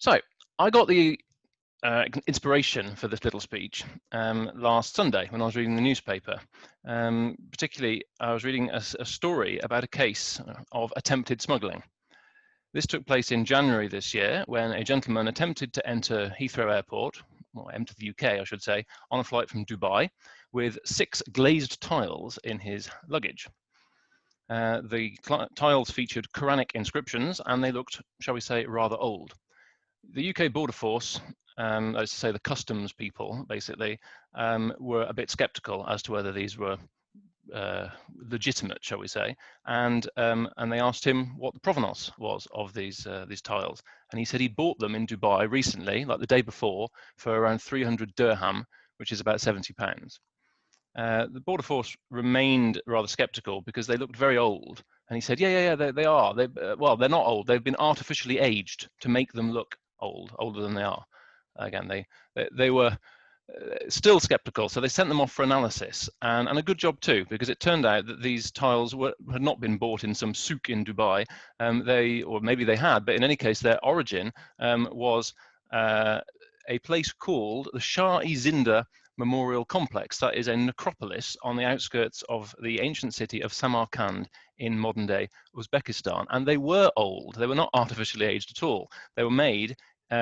So I got the inspiration for this little speech last Sunday when I was reading the newspaper. Particularly, I was reading a story about a case of attempted smuggling. This took place in January this year when a gentleman attempted to enter Heathrow Airport, or enter the UK, I should say, on a flight from Dubai with 6 glazed tiles in his luggage. The tiles featured Quranic inscriptions and they looked, shall we say, rather old. The UK Border Force, that is to say the customs people, basically, were a bit sceptical as to whether these were legitimate, shall we say, and they asked him what the provenance was of these tiles, and he said he bought them in Dubai recently, like the day before, for around 300 dirham, which is about £70. The Border Force remained rather sceptical because they looked very old, and he said, yeah, they are. Well, they're not old. They've been artificially aged to make them look older than they are. Again, they were still skeptical, so they sent them off for analysis, and a good job too, because it turned out that these tiles had not been bought in some souk in Dubai. Or maybe they had, but in any case, their origin was a place called the Shah-i-Zinda Memorial Complex. That is a necropolis on the outskirts of the ancient city of Samarkand in modern-day Uzbekistan, and they were old. They were not artificially aged at all. They were made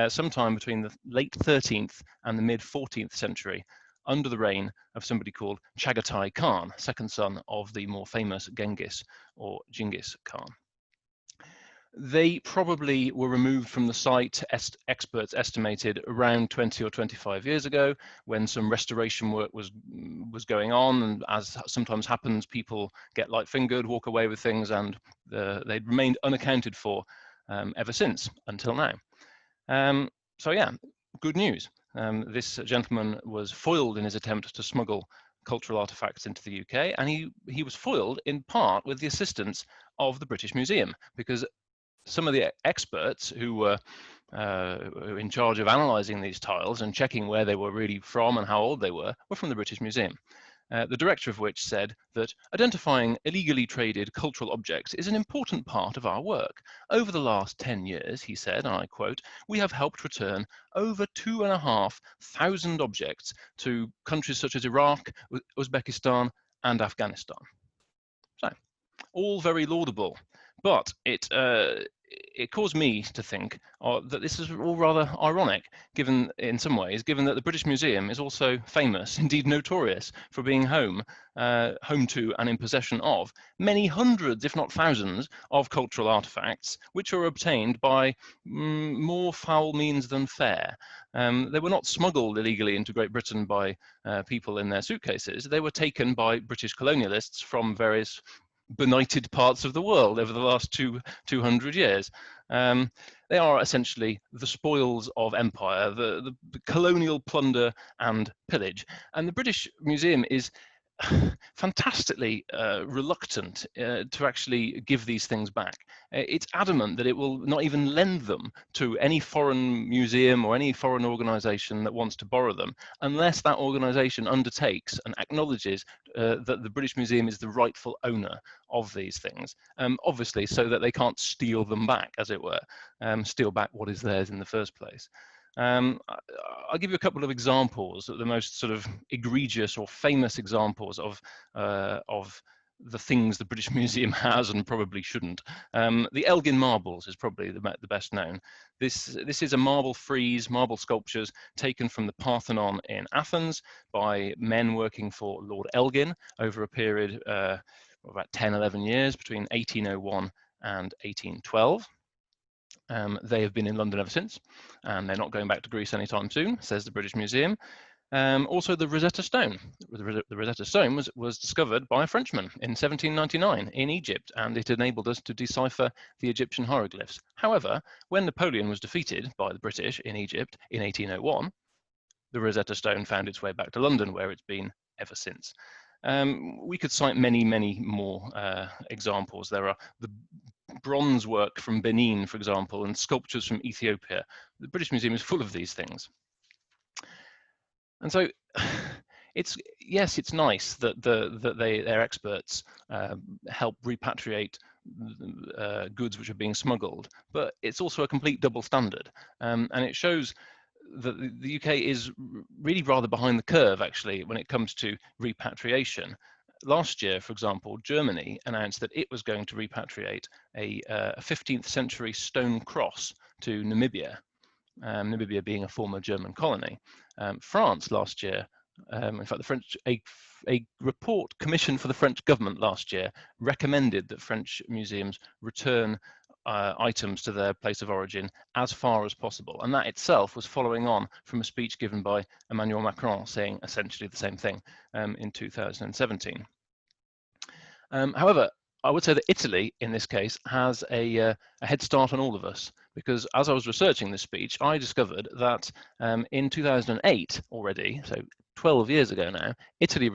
sometime between the late 13th and the mid 14th century, under the reign of somebody called Chagatai Khan, second son of the more famous Genghis or Genghis Khan. They probably were removed from the site, experts estimated, around 20 or 25 years ago, when some restoration work was going on, and as sometimes happens, people get light-fingered, walk away with things, and they'd remained unaccounted for ever since, until now. So yeah, good news. This gentleman was foiled in his attempt to smuggle cultural artifacts into the UK, and he was foiled in part with the assistance of the British Museum, because some of the experts who were in charge of analysing these tiles and checking where they were really from and how old they were from the British Museum. The director of which said that identifying illegally traded cultural objects is an important part of our work. Over the last 10 years, he said, and I quote, "we have helped return over 2,500 objects to countries such as Iraq, Uzbekistan, and Afghanistan." So, all very laudable, but it caused me to think that this is all rather ironic, in some ways, given that the British Museum is also famous, indeed notorious, for being home to and in possession of many hundreds, if not thousands, of cultural artifacts, which are obtained by more foul means than fair. They were not smuggled illegally into Great Britain by people in their suitcases. They were taken by British colonialists from various benighted parts of the world over the last 200 years. They are essentially the spoils of empire, the colonial plunder and pillage. And the British Museum is fantastically reluctant to actually give these things back. It's adamant that it will not even lend them to any foreign museum or any foreign organization that wants to borrow them, unless that organization undertakes and acknowledges that the British Museum is the rightful owner of these things, obviously so that they can't steal them back, as it were, steal back what is theirs in the first place. I'll give you a couple of examples, the most sort of egregious or famous examples of the things the British Museum has and probably shouldn't. The Elgin marbles is probably the best known. This is a marble frieze, marble sculptures taken from the Parthenon in Athens by men working for Lord Elgin over a period of about 10, 11 years between 1801 and 1812. They have been in London ever since, and they're not going back to Greece anytime soon, says the British Museum. Also, the Rosetta Stone. The Rosetta Stone was discovered by a Frenchman in 1799 in Egypt, and it enabled us to decipher the Egyptian hieroglyphs. However, when Napoleon was defeated by the British in Egypt in 1801, the Rosetta Stone found its way back to London, where it's been ever since. We could cite many, many more examples. There are the bronze work from Benin, for example, and sculptures from Ethiopia. The British Museum is full of these things. And so it's nice that their experts help repatriate goods which are being smuggled, but it's also a complete double standard, and it shows that the UK is really rather behind the curve, actually, when it comes to repatriation. Last year, for example, Germany announced that it was going to repatriate a 15th century stone cross to Namibia, Namibia being a former German colony. France last year, in fact, a report commissioned for the French government last year recommended that French museums return items to their place of origin as far as possible. And that itself was following on from a speech given by Emmanuel Macron saying essentially the same thing in 2017. However, I would say that Italy, in this case, has a head start on all of us, because as I was researching this speech, I discovered that in 2008 already, so 12 years ago now, Italy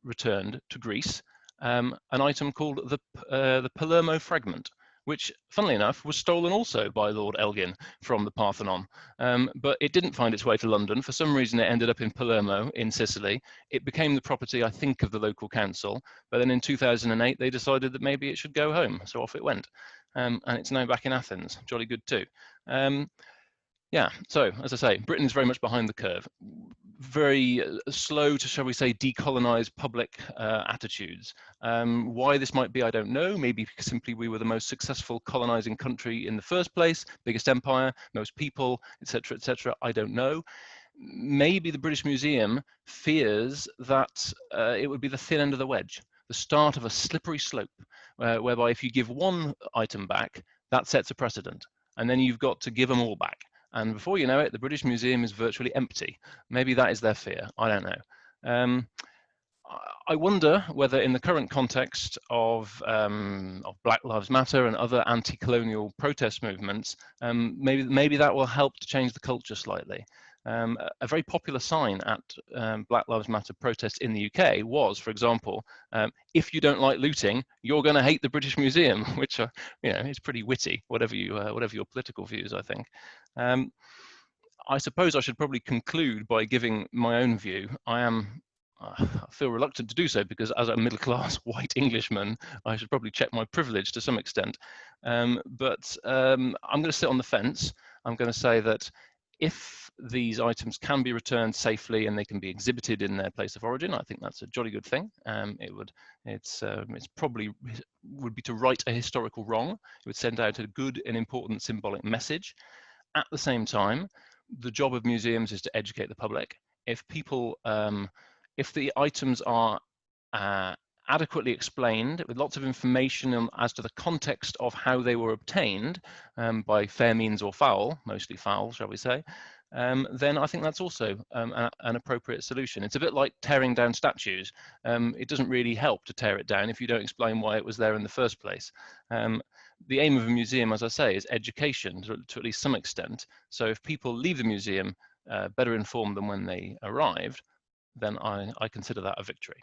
returned to Greece an item called the Palermo fragment, which, funnily enough, was stolen also by Lord Elgin from the Parthenon. But it didn't find its way to London. For some reason, it ended up in Palermo in Sicily. It became the property, I think, of the local council. But then in 2008, they decided that maybe it should go home. So off it went. And it's now back in Athens. Jolly good too. Yeah, so as I say, Britain is very much behind the curve. Very slow to, shall we say, decolonize public attitudes. Why this might be, I don't know. Maybe simply we were the most successful colonizing country in the first place, biggest empire, most people, etc., etc. I don't know. Maybe the British Museum fears that it would be the thin end of the wedge, the start of a slippery slope, whereby if you give one item back, that sets a precedent, and then you've got to give them all back. And before you know it, the British Museum is virtually empty. Maybe that is their fear. I don't know. I wonder whether in the current context of Black Lives Matter and other anti-colonial protest movements, maybe that will help to change the culture slightly. A very popular sign at Black Lives Matter protests in the UK was, for example, if you don't like looting, you're going to hate the British Museum, which is pretty witty, whatever your political views, I think. I suppose I should probably conclude by giving my own view. I feel reluctant to do so because as a middle-class white Englishman, I should probably check my privilege to some extent. But I'm going to sit on the fence. I'm going to say that if these items can be returned safely and they can be exhibited in their place of origin, I think that's a jolly good thing. It's probably would be to right a historical wrong. It would send out a good and important symbolic message. At the same time, the job of museums is to educate the public. If people, if the items are adequately explained with lots of information as to the context of how they were obtained by fair means or foul, mostly foul, shall we say, then I think that's also an appropriate solution. It's a bit like tearing down statues. It doesn't really help to tear it down if you don't explain why it was there in the first place. The aim of a museum, as I say, is education to at least some extent. So if people leave the museum better informed than when they arrived, then I consider that a victory.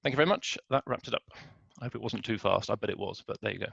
Thank you very much. That wrapped it up. I hope it wasn't too fast. I bet it was, but there you go.